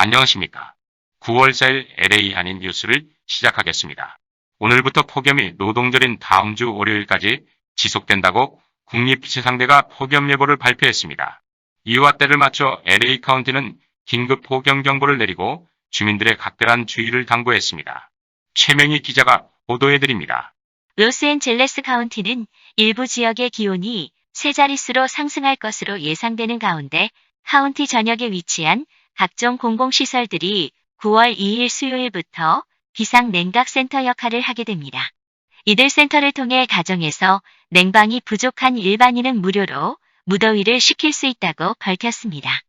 안녕하십니까. 9월 4일 LA 한인 뉴스를 시작하겠습니다. 오늘부터 폭염이 노동절인 다음 주 월요일까지 지속된다고 국립기상대가 폭염 예보를 발표했습니다. 이와 때를 맞춰 LA 카운티는 긴급 폭염 경보를 내리고 주민들의 각별한 주의를 당부했습니다. 최명희 기자가 보도해드립니다. 로스앤젤레스 카운티는 일부 지역의 기온이 세 자릿수로 상승할 것으로 예상되는 가운데 카운티 전역에 위치한 각종 공공시설들이 9월 2일 수요일부터 비상냉각센터 역할을 하게 됩니다. 이들 센터를 통해 가정에서 냉방이 부족한 일반인은 무료로 무더위를 식힐 수 있다고 밝혔습니다.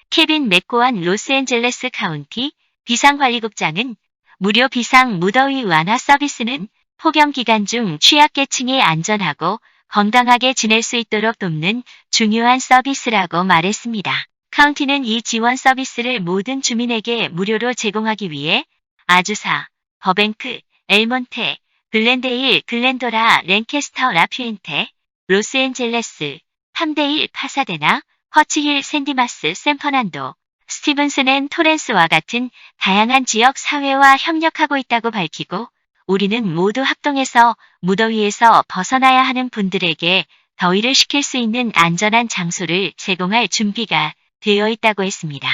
케빈 맥고한 로스앤젤레스 카운티 비상관리국장은 무료 비상 무더위 완화 서비스는 폭염 기간 중 취약계층이 안전하고 건강하게 지낼 수 있도록 돕는 중요한 서비스라고 말했습니다. 카운티는 이 지원 서비스를 모든 주민에게 무료로 제공하기 위해 아주사, 버뱅크, 엘몬테, 글렌데일, 글렌도라, 랭캐스터, 라퓨엔테, 로스앤젤레스, 팜데일, 파사데나, 허치힐, 샌디마스, 샌퍼난도, 스티븐슨 앤 토렌스와 같은 다양한 지역 사회와 협력하고 있다고 밝히고 우리는 모두 합동해서 무더위에서 벗어나야 하는 분들에게 더위를 식힐 수 있는 안전한 장소를 제공할 준비가 되어 있다고 했습니다.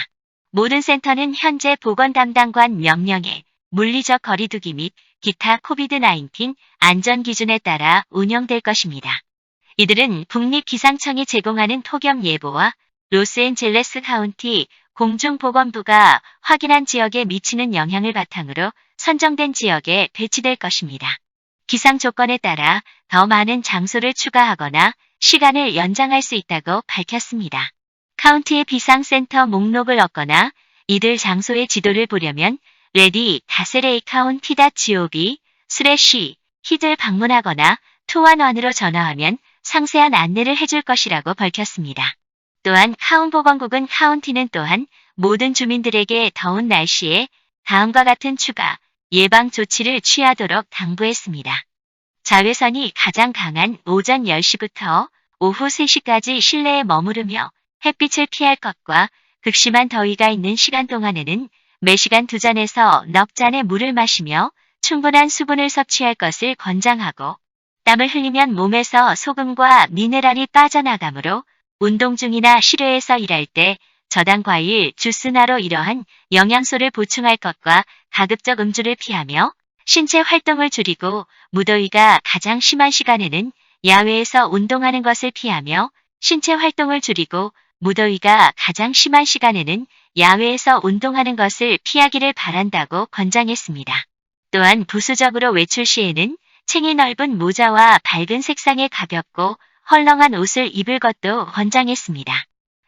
모든 센터는 현재 보건 담당관 명령에 물리적 거리두기 및 기타 코비드-19 안전 기준에 따라 운영될 것입니다. 이들은 국립기상청이 제공하는 폭염 예보와 로스앤젤레스 카운티 공중보건부가 확인한 지역에 미치는 영향을 바탕으로 선정된 지역에 배치될 것입니다. 기상 조건에 따라 더 많은 장소를 추가하거나 시간을 연장할 수 있다고 밝혔습니다. 카운티의 비상센터 목록을 얻거나 이들 장소의 지도를 보려면 ready.county.gov/hid을 방문하거나 211으로 전화하면 상세한 안내를 해줄 것이라고 밝혔습니다. 또한 카운보건국은 카운티는 또한 모든 주민들에게 더운 날씨에 다음과 같은 추가 예방 조치를 취하도록 당부했습니다. 자외선이 가장 강한 오전 10시부터 오후 3시까지 실내에 머무르며 햇빛을 피할 것과 극심한 더위가 있는 시간 동안에는 매시간 2잔에서 넉 잔의 물을 마시며 충분한 수분을 섭취할 것을 권장하고 땀을 흘리면 몸에서 소금과 미네랄이 빠져나가므로 운동 중이나 실외에서 일할 때 저당 과일, 주스나로 이러한 영양소를 보충할 것과 가급적 음주를 피하며 신체 활동을 줄이고 무더위가 가장 심한 시간에는 야외에서 운동하는 것을 피하며 신체 활동을 줄이고 무더위가 가장 심한 시간에는 야외에서 운동하는 것을 피하기를 바란다고 권장했습니다. 또한 부수적으로 외출 시에는 챙이 넓은 모자와 밝은 색상의 가볍고 헐렁한 옷을 입을 것도 권장했습니다.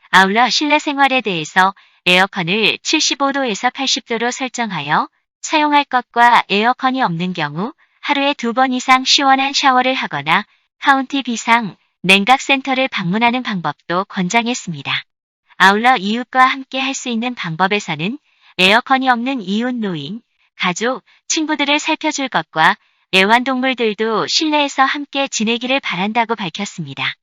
아울러 실내 생활에 대해서 에어컨을 75도에서 80도로 설정하여 사용할 것과 에어컨이 없는 경우 하루에 2번 이상 시원한 샤워를 하거나 카운티 비상 냉각센터를 방문하는 방법도 권장했습니다. 아울러 이웃과 함께 할 수 있는 방법에서는 에어컨이 없는 이웃 노인, 가족, 친구들을 살펴줄 것과 애완동물들도 실내에서 함께 지내기를 바란다고 밝혔습니다.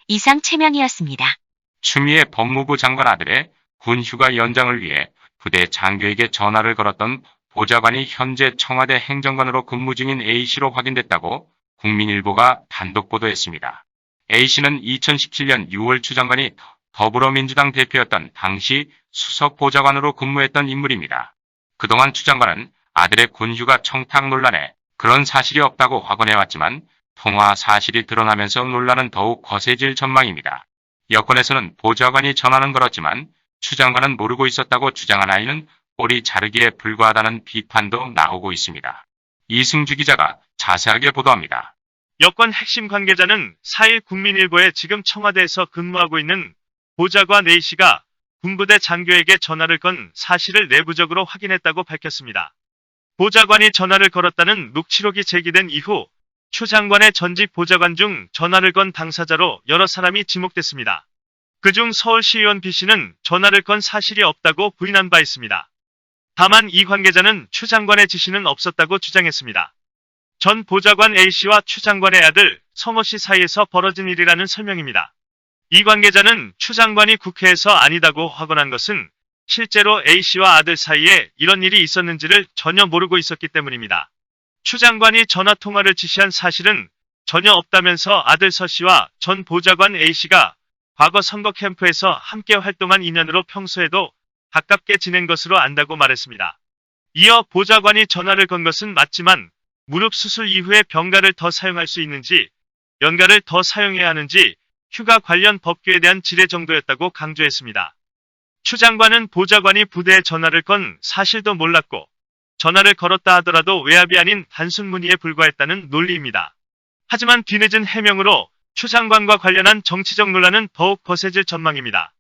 이상 최명희였습니다. 추미애 법무부 장관 아들의 군 휴가 연장을 위해 부대 장교에게 전화를 걸었던 보좌관이 현재 청와대 행정관으로 근무 중인 A씨로 확인됐다고 국민일보가 단독 보도했습니다. A씨는 2017년 6월 추 장관이 더불어민주당 대표였던 당시 수석 보좌관으로 근무했던 인물입니다. 그동안 추 장관은 아들의 군휴가 청탁 논란에 그런 사실이 없다고 확언해왔지만 통화 사실이 드러나면서 논란은 더욱 거세질 전망입니다. 여권에서는 보좌관이 전화는 걸었지만 추 장관은 모르고 있었다고 주장한 아이는 꼬리 자르기에 불과하다는 비판도 나오고 있습니다. 이승주 기자가 자세하게 보도합니다. 여권 핵심 관계자는 4일 국민일보에 지금 청와대에서 근무하고 있는 보좌관 A씨가 군부대 장교에게 전화를 건 사실을 내부적으로 확인했다고 밝혔습니다. 보좌관이 전화를 걸었다는 녹취록이 제기된 이후 추 장관의 전직 보좌관 중 전화를 건 당사자로 여러 사람이 지목됐습니다. 그중 서울시의원 B씨는 전화를 건 사실이 없다고 부인한 바 있습니다. 다만 이 관계자는 추 장관의 지시는 없었다고 주장했습니다. 전 보좌관 A씨와 추 장관의 아들 성호씨 사이에서 벌어진 일이라는 설명입니다. 이 관계자는 추 장관이 국회에서 아니다고 확언한 것은 실제로 A씨와 아들 사이에 이런 일이 있었는지를 전혀 모르고 있었기 때문입니다. 추 장관이 전화통화를 지시한 사실은 전혀 없다면서 아들 서씨와 전 보좌관 A씨가 과거 선거 캠프에서 함께 활동한 인연으로 평소에도 가깝게 지낸 것으로 안다고 말했습니다. 이어 보좌관이 전화를 건 것은 맞지만 무릎 수술 이후에 병가를 더 사용할 수 있는지, 연가를 더 사용해야 하는지 휴가 관련 법규에 대한 지뢰 정도였다고 강조했습니다. 추 장관은 보좌관이 부대에 전화를 건 사실도 몰랐고 전화를 걸었다 하더라도 외압이 아닌 단순 문의에 불과했다는 논리입니다. 하지만 뒤늦은 해명으로 추 장관과 관련한 정치적 논란은 더욱 거세질 전망입니다.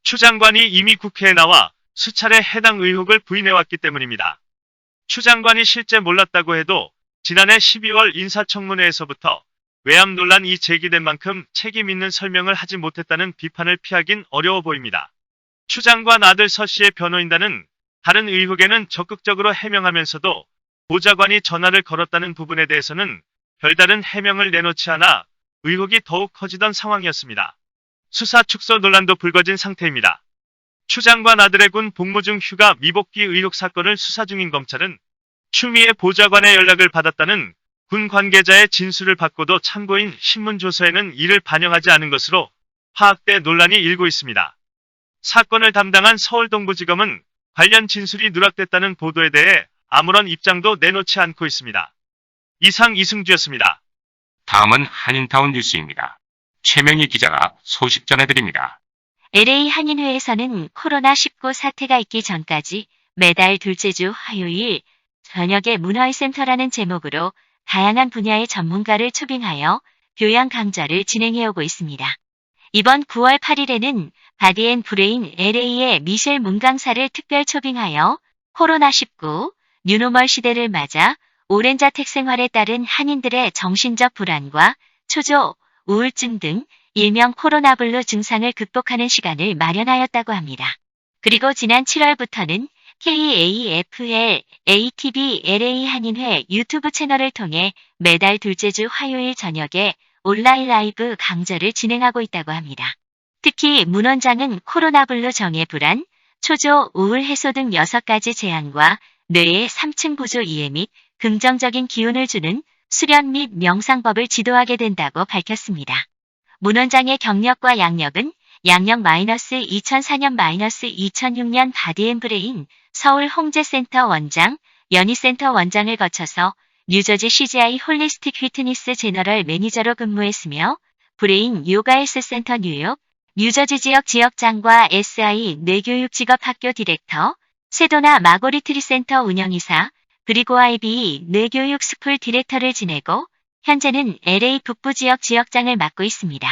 추 장관이 이미 국회에 나와 수차례 해당 의혹을 부인해왔기 때문입니다. 추 장관이 실제 몰랐다고 해도 지난해 12월 인사청문회에서부터 외압 논란이 제기된 만큼 책임 있는 설명을 하지 못했다는 비판을 피하긴 어려워 보입니다. 추 장관 아들 서 씨의 변호인단은 다른 의혹에는 적극적으로 해명하면서도 보좌관이 전화를 걸었다는 부분에 대해서는 별다른 해명을 내놓지 않아 의혹이 더욱 커지던 상황이었습니다. 수사 축소 논란도 불거진 상태입니다. 추 장관 아들의 군 복무 중 휴가 미복귀 의혹 사건을 수사 중인 검찰은 추미애 보좌관의 연락을 받았다는 군 관계자의 진술을 받고도 참고인 신문조서에는 이를 반영하지 않은 것으로 파악돼 논란이 일고 있습니다. 사건을 담당한 서울동부지검은 관련 진술이 누락됐다는 보도에 대해 아무런 입장도 내놓지 않고 있습니다. 이상 이승주였습니다. 다음은 한인타운 뉴스입니다. 최명희 기자가 소식 전해드립니다. LA 한인회에서는 코로나19 사태가 있기 전까지 매달 둘째 주 화요일 저녁에 문화센터라는 제목으로 다양한 분야의 전문가를 초빙하여 교양 강좌를 진행해오고 있습니다. 이번 9월 8일에는 바디앤브레인 LA의 미셸 문 강사를 특별 초빙하여 코로나19 뉴노멀 시대를 맞아 오랜 자택 생활에 따른 한인들의 정신적 불안과 초조, 우울증 등 일명 코로나블루 증상을 극복하는 시간을 마련하였다고 합니다. 그리고 지난 7월부터는 KAFL, ATB, LA 한인회 유튜브 채널을 통해 매달 둘째 주 화요일 저녁에 온라인 라이브 강좌를 진행하고 있다고 합니다. 특히 문 원장은 코로나블루 정예 불안, 초조, 우울 해소 등 6가지 재앙과 뇌의 3층 구조 이해 및 긍정적인 기운을 주는 수련 및 명상법을 지도하게 된다고 밝혔습니다. 문 원장의 경력과 양력은 양력 -2004년-2006년 바디앤브레인 서울 홍제센터 원장, 연희센터 원장을 거쳐서 뉴저지 CGI 홀리스틱 휘트니스 제너럴 매니저로 근무했으며 브레인 요가 헬스센터 뉴욕, 뉴저지 지역 지역장과 SI 뇌교육 직업학교 디렉터, 세도나 마고리트리 센터 운영이사, 그리고 IB 뇌교육 스쿨 디렉터를 지내고 현재는 LA 북부 지역 지역장을 맡고 있습니다.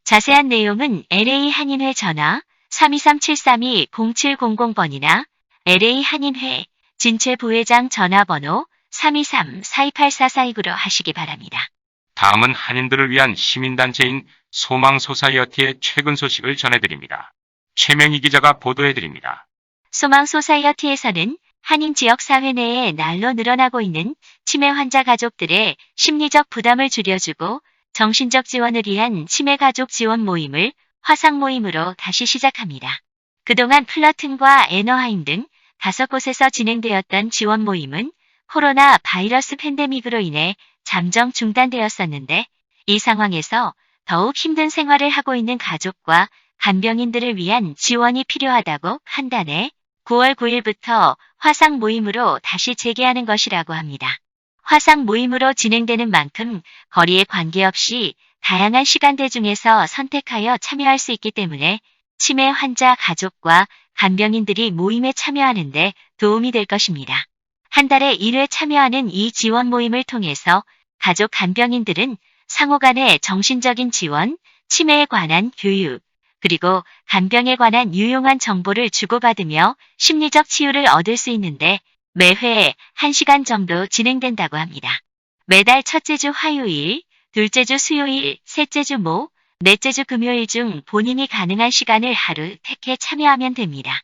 자세한 내용은 LA 한인회 전화 323-732-0700번이나 LA 한인회 진최 부회장 전화번호 323-428-4429로 하시기 바랍니다. 다음은 한인들을 위한 시민단체인 소망소사이어티의 최근 소식을 전해드립니다. 최명희 기자가 보도해드립니다. 소망소사이어티에서는 한인 지역사회 내에 날로 늘어나고 있는 치매 환자 가족들의 심리적 부담을 줄여주고 정신적 지원을 위한 치매 가족 지원 모임을 화상 모임으로 다시 시작합니다. 그동안 플러튼과 애너하임 등 5곳에서 진행되었던 지원 모임은 코로나 바이러스 팬데믹으로 인해 잠정 중단되었었는데 이 상황에서 더욱 힘든 생활을 하고 있는 가족과 간병인들을 위한 지원이 필요하다고 판단해 9월 9일부터 화상 모임으로 다시 재개하는 것이라고 합니다. 화상 모임으로 진행되는 만큼 거리에 관계없이 다양한 시간대 중에서 선택하여 참여할 수 있기 때문에 치매 환자 가족과 간병인들이 모임에 참여하는 데 도움이 될 것입니다. 한 달에 1회 참여하는 이 지원 모임을 통해서 가족 간병인들은 상호 간의 정신적인 지원, 치매에 관한 교육, 그리고 간병에 관한 유용한 정보를 주고받으며 심리적 치유를 얻을 수 있는데 매회 1시간 정도 진행된다고 합니다. 매달 첫째 주 화요일, 둘째 주 수요일, 셋째 주 목, 넷째 주 금요일 중 본인이 가능한 시간을 하루 택해 참여하면 됩니다.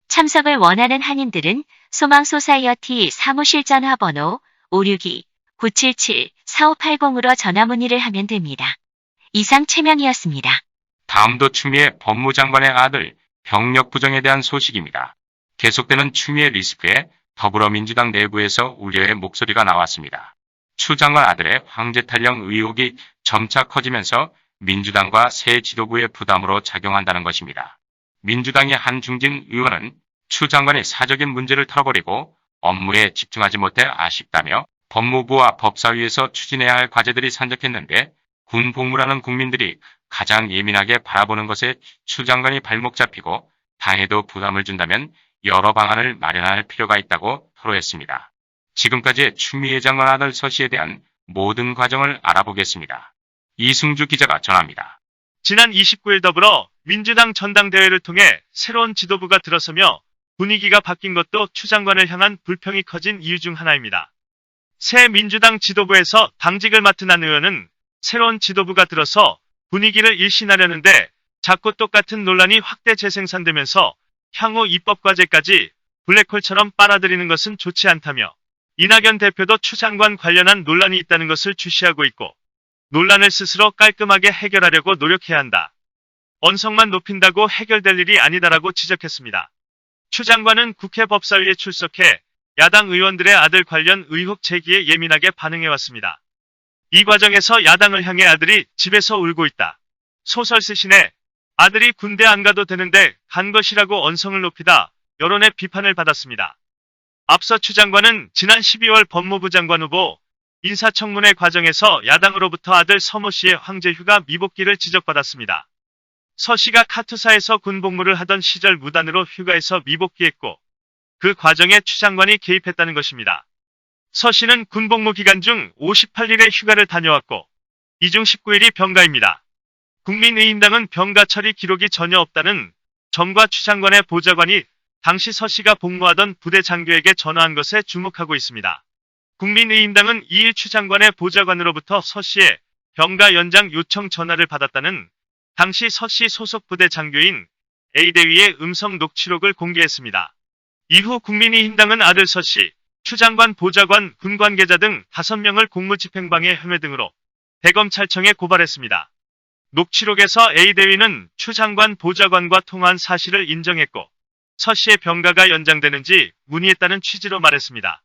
참석을 원하는 한인들은 소망소사이어티 사무실 전화번호 562-977-4580으로 전화 문의를 하면 됩니다. 이상 최명희였습니다. 다음도 추미애 법무장관의 아들 병력 부정에 대한 소식입니다. 계속되는 추미애 리스크에 더불어민주당 내부에서 우려의 목소리가 나왔습니다. 추 장관 아들의 황제 탈영 의혹이 점차 커지면서 민주당과 새 지도부의 부담으로 작용한다는 것입니다. 민주당의 한중진 의원은 추 장관이 사적인 문제를 털어버리고 업무에 집중하지 못해 아쉽다며 법무부와 법사위에서 추진해야 할 과제들이 산적했는데 군 복무라는 국민들이 가장 예민하게 바라보는 것에 추 장관이 발목 잡히고 당에도 부담을 준다면 여러 방안을 마련할 필요가 있다고 토로했습니다. 지금까지의 추미애 장관 아들 서 씨에 대한 모든 과정을 알아보겠습니다. 이승주 기자가 전합니다. 지난 29일 더불어 민주당 전당대회를 통해 새로운 지도부가 들어서며 분위기가 바뀐 것도 추 장관을 향한 불평이 커진 이유 중 하나입니다. 새 민주당 지도부에서 당직을 맡은 한 의원은 새로운 지도부가 들어서 분위기를 일신하려는데 자꾸 똑같은 논란이 확대 재생산되면서 향후 입법과제까지 블랙홀처럼 빨아들이는 것은 좋지 않다며 이낙연 대표도 추 장관 관련한 논란이 있다는 것을 주시하고 있고 논란을 스스로 깔끔하게 해결하려고 노력해야 한다. 언성만 높인다고 해결될 일이 아니다라고 지적했습니다. 추 장관은 국회 법사위에 출석해 야당 의원들의 아들 관련 의혹 제기에 예민하게 반응해왔습니다. 이 과정에서 야당을 향해 아들이 집에서 울고 있다. 소설 쓰시네. 아들이 군대 안 가도 되는데 간 것이라고 언성을 높이다 여론의 비판을 받았습니다. 앞서 추 장관은 지난 12월 법무부 장관 후보 인사청문회 과정에서 야당으로부터 아들 서모 씨의 황제 휴가 미복귀를 지적받았습니다. 서 씨가 카투사에서 군 복무를 하던 시절 무단으로 휴가에서 미복귀했고 그 과정에 추 장관이 개입했다는 것입니다. 서 씨는 군 복무 기간 중 58일의 휴가를 다녀왔고 이 중 19일이 병가입니다. 국민의힘당은 병가 처리 기록이 전혀 없다는 점과 추 장관의 보좌관이 당시 서 씨가 복무하던 부대 장교에게 전화한 것에 주목하고 있습니다. 국민의힘당은 2일 추 장관의 보좌관으로부터 서 씨의 병가 연장 요청 전화를 받았다는 당시 서 씨 소속 부대 장교인 A대위의 음성 녹취록을 공개했습니다. 이후 국민의힘당은 아들 서 씨, 추 장관 보좌관, 군 관계자 등 5명을 공무집행방해 혐의 등으로 대검찰청에 고발했습니다. 녹취록에서 A대위는 추 장관 보좌관과 통화한 사실을 인정했고 서 씨의 병가가 연장되는지 문의했다는 취지로 말했습니다.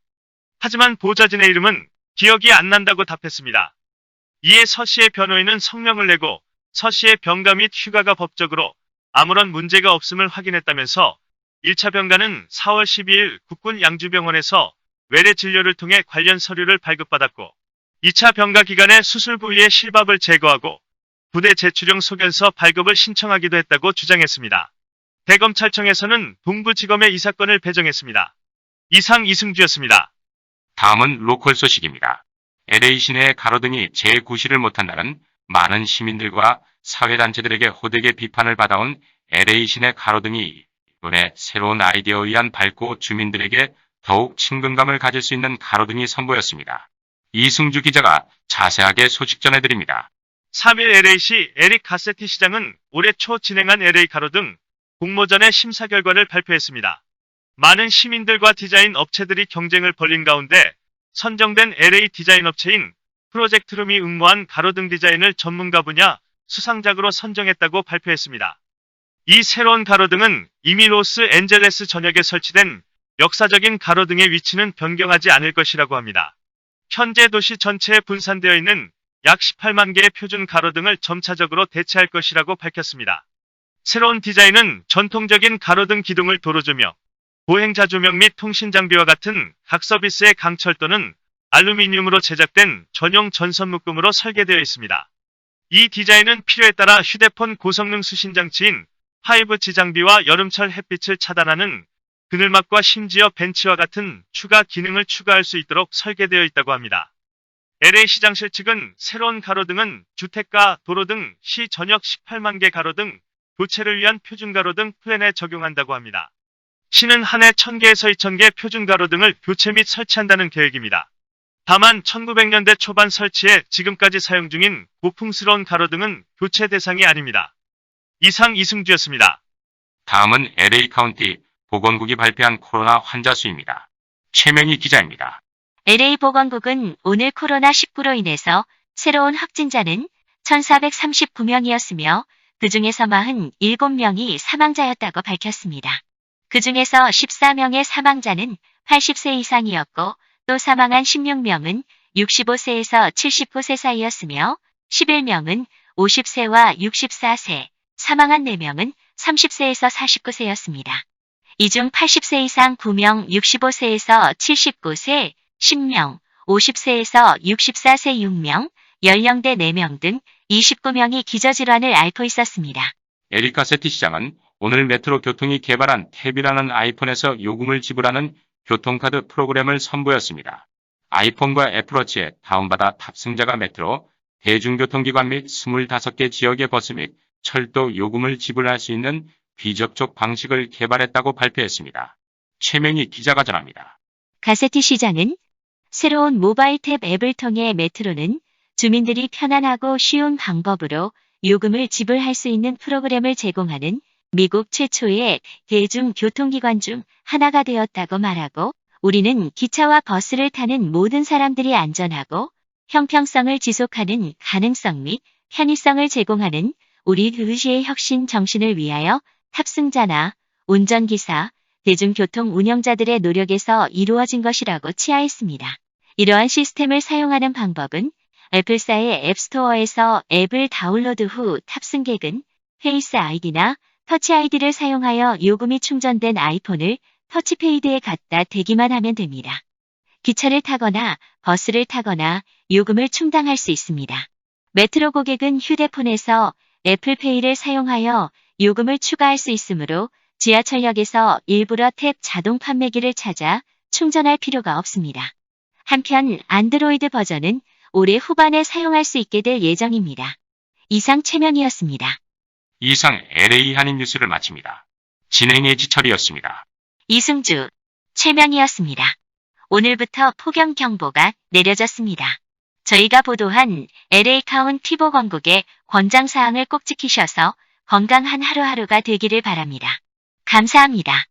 하지만 보좌진의 이름은 기억이 안 난다고 답했습니다. 이에 서 씨의 변호인은 성명을 내고 서 씨의 병가 및 휴가가 법적으로 아무런 문제가 없음을 확인했다면서 1차 병가는 4월 12일 국군 양주병원에서 외래 진료를 통해 관련 서류를 발급받았고 2차 병가 기간에 수술 부위의 실밥을 제거하고 부대 재출용 소견서 발급을 신청하기도 했다고 주장했습니다. 대검찰청에서는 동부지검에 이 사건을 배정했습니다. 이상 이승주였습니다. 다음은 로컬 소식입니다. LA 시내의 가로등이 재구시를 못한다는 많은 시민들과 사회단체들에게 호되게 비판을 받아온 LA 시내 가로등이 이번에 새로운 아이디어에 의한 밝고 주민들에게 더욱 친근감을 가질 수 있는 가로등이 선보였습니다. 이승주 기자가 자세하게 소식 전해드립니다. 3일 LA시 에릭 가세티 시장은 올해 초 진행한 LA 가로등 공모전의 심사 결과를 발표했습니다. 많은 시민들과 디자인 업체들이 경쟁을 벌인 가운데 선정된 LA 디자인 업체인 프로젝트룸이 응모한 가로등 디자인을 전문가 분야 수상작으로 선정했다고 발표했습니다. 이 새로운 가로등은 이미 로스앤젤레스 전역에 설치된 역사적인 가로등의 위치는 변경하지 않을 것이라고 합니다. 현재 도시 전체에 분산되어 있는 약 18만 개의 표준 가로등을 점차적으로 대체할 것이라고 밝혔습니다. 새로운 디자인은 전통적인 가로등 기둥을 도로조명, 보행자 조명 및 통신장비와 같은 각 서비스의 강철 또는 알루미늄으로 제작된 전용 전선 묶음으로 설계되어 있습니다. 이 디자인은 필요에 따라 휴대폰 고성능 수신장치인 5G 장비와 여름철 햇빛을 차단하는 그늘막과 심지어 벤치와 같은 추가 기능을 추가할 수 있도록 설계되어 있다고 합니다. LA 시장실 측은 새로운 가로등은 주택가, 도로 등 시 전역 18만 개 가로등 교체를 위한 표준 가로등 플랜에 적용한다고 합니다. 시는 한 해 1000개에서 2000개 표준 가로등을 교체 및 설치한다는 계획입니다. 다만 1900년대 초반 설치해 지금까지 사용 중인 고풍스러운 가로등은 교체 대상이 아닙니다. 이상 이승주였습니다. 다음은 LA 카운티 보건국이 발표한 코로나 환자 수입니다. 최명희 기자입니다. LA 보건국은 오늘 코로나19로 인해서 새로운 확진자는 1,439명이었으며 그중에서 47명이 사망자였다고 밝혔습니다. 그중에서 14명의 사망자는 80세 이상이었고 또 사망한 16명은 65세에서 79세 사이였으며 11명은 50세와 64세, 사망한 4명은 30세에서 49세였습니다. 이 중 80세 이상 9명, 65세에서 79세 10명, 50세에서 64세 6명, 연령대 4명 등 29명이 기저질환을 앓고 있었습니다. 에릭 가세티 시장은 오늘 메트로 교통이 개발한 탭이라는 아이폰에서 요금을 지불하는 교통카드 프로그램을 선보였습니다. 아이폰과 애플워치에 다운받아 탑승자가 메트로, 대중교통기관 및 25개 지역의 버스 및 철도 요금을 지불할 수 있는 비접촉 방식을 개발했다고 발표했습니다. 최명희 기자가 전합니다. 가세티 시장은 새로운 모바일 탭 앱을 통해 메트로는 주민들이 편안하고 쉬운 방법으로 요금을 지불할 수 있는 프로그램을 제공하는 미국 최초의 대중교통기관 중 하나가 되었다고 말하고, 우리는 기차와 버스를 타는 모든 사람들이 안전하고 형평성을 지속하는 가능성 및 편의성을 제공하는 우리 도시의 혁신 정신을 위하여 탑승자나 운전기사, 대중교통 운영자들의 노력에서 이루어진 것이라고 치하했습니다. 이러한 시스템을 사용하는 방법은 애플사의 앱스토어에서 앱을 다운로드 후 탑승객은 페이스 아이디나 터치 아이디를 사용하여 요금이 충전된 아이폰을 터치페이드에 갖다 대기만 하면 됩니다. 기차를 타거나 버스를 타거나 요금을 충당할 수 있습니다. 메트로 고객은 휴대폰에서 애플페이를 사용하여 요금을 추가할 수 있으므로 지하철역에서 일부러 탭 자동 판매기를 찾아 충전할 필요가 없습니다. 한편 안드로이드 버전은 올해 후반에 사용할 수 있게 될 예정입니다. 이상 최명희였습니다. 이상 LA 한인뉴스를 마칩니다. 진행의 지철이었습니다. 이승주, 최명희였습니다. 오늘부터 폭염경보가 내려졌습니다. 저희가 보도한 LA 카운티 보건국의 권장사항을 꼭 지키셔서 건강한 하루하루가 되기를 바랍니다. 감사합니다.